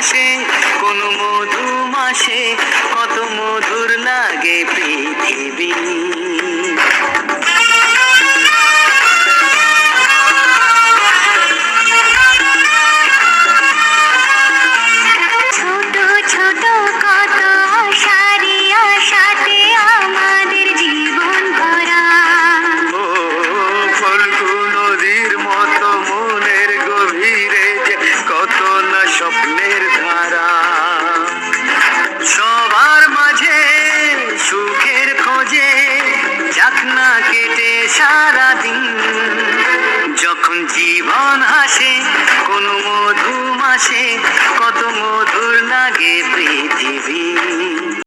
হাসে কোন মধুমাসে, কত মধুর লাগে পৃথিবী। ছোট ছোট কত আশারে আশাতে আমাদের জীবন ভরা। ও ফল্গু নদীর মতো মনের গভীরে যে কত না স্বপ্নের ধারা। সবার মাঝে সুখের খোঁজে যাক না কেটে সারাদিন। যখন জীবন হাসে কোন মধুমাসে, কত মধুর লাগে পৃথিবী।